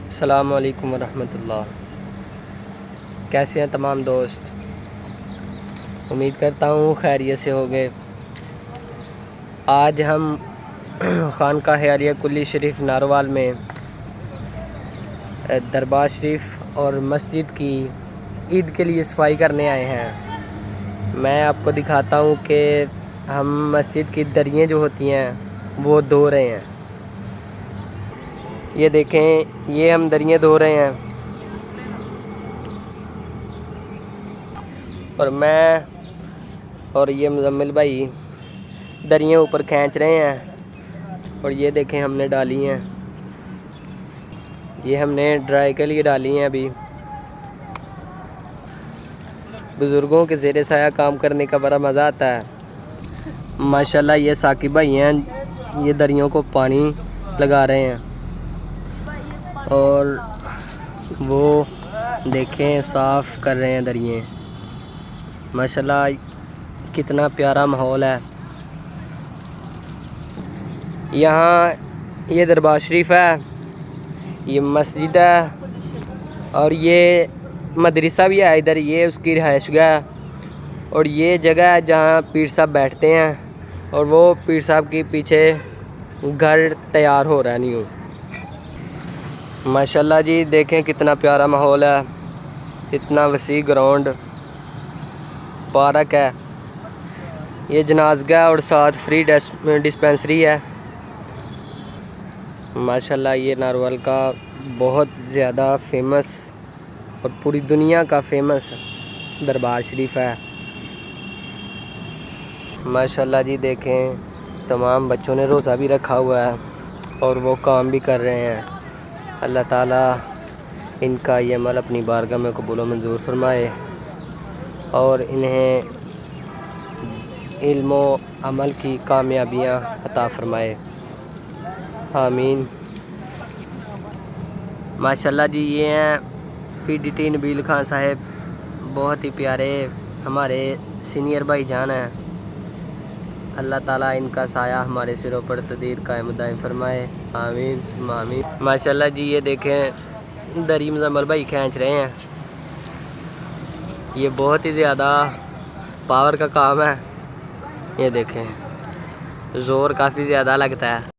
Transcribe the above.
अस्सलामु अलैकुम वरहमतुल्लाह। कैसे हैं तमाम दोस्त? उम्मीद करता हूँ खैरियत से होंगे। आज हम खानका हयालिया कुली शरीफ नारोवाल में दरबार शरीफ और मस्जिद की ईद के लिए सफाई करने आए हैं। मैं आपको दिखाता हूँ कि हम मस्जिद की दरियाँ जो होती हैं वो धो रहे हैं। ये देखें, ये हम दरियाँ धो रहे हैं और मैं और ये मुजम्मिल भाई दरियाँ ऊपर खींच रहे हैं। और ये देखें, हमने डाली हैं, ये हमने ड्राई के लिए डाली हैं। अभी बुज़ुर्गों के ज़ेरे साया काम करने का बड़ा मज़ा आता है। माशाल्लाह ये साकिब भाई हैं, ये दरियों को पानी लगा रहे हैं और वो देखें साफ़ कर रहे हैं दरियाँ। माशाल्लाह कितना प्यारा माहौल है। यहाँ ये दरबार शरीफ है, ये मस्जिद है और ये मदरसा भी है इधर। ये उसकी रिहाइशगाह है और ये जगह है जहाँ पीर साहब बैठते हैं और वो पीर साहब के पीछे घर तैयार हो रहा है न्यू। माशाल्लाह जी देखें कितना प्यारा माहौल है, इतना वसी ग्राउंड, पार्क है, ये जनाज़गाह और साथ फ्री डिस्पेंसरी है। माशाल्लाह ये नारोवाल का बहुत ज़्यादा फेमस और पूरी दुनिया का फेमस दरबार शरीफ है। माशाल्लाह जी देखें, तमाम बच्चों ने रोज़ा भी रखा हुआ है और वो काम भी कर रहे हैं। अल्लाह ताला इनका ये अमल अपनी बारगाह में कबूल व मंजूर फरमाए और इन्हें इल्म व अमल की कामयाबियाँ अता फरमाए, आमीन। माशाल्लाह जी ये हैं PDT नबील खान साहब, बहुत ही प्यारे हमारे सीनियर भाईजान हैं। अल्लाह ताला इनका साया हमारे सिरों पर तदीर कायम दायम फरमाए, आमीन आमीन। माशाल्लाह जी ये देखें दरी मुजम्मिल भाई खींच रहे हैं। ये बहुत ही ज़्यादा पावर का काम है। ये देखें ज़ोर काफ़ी ज़्यादा लगता है।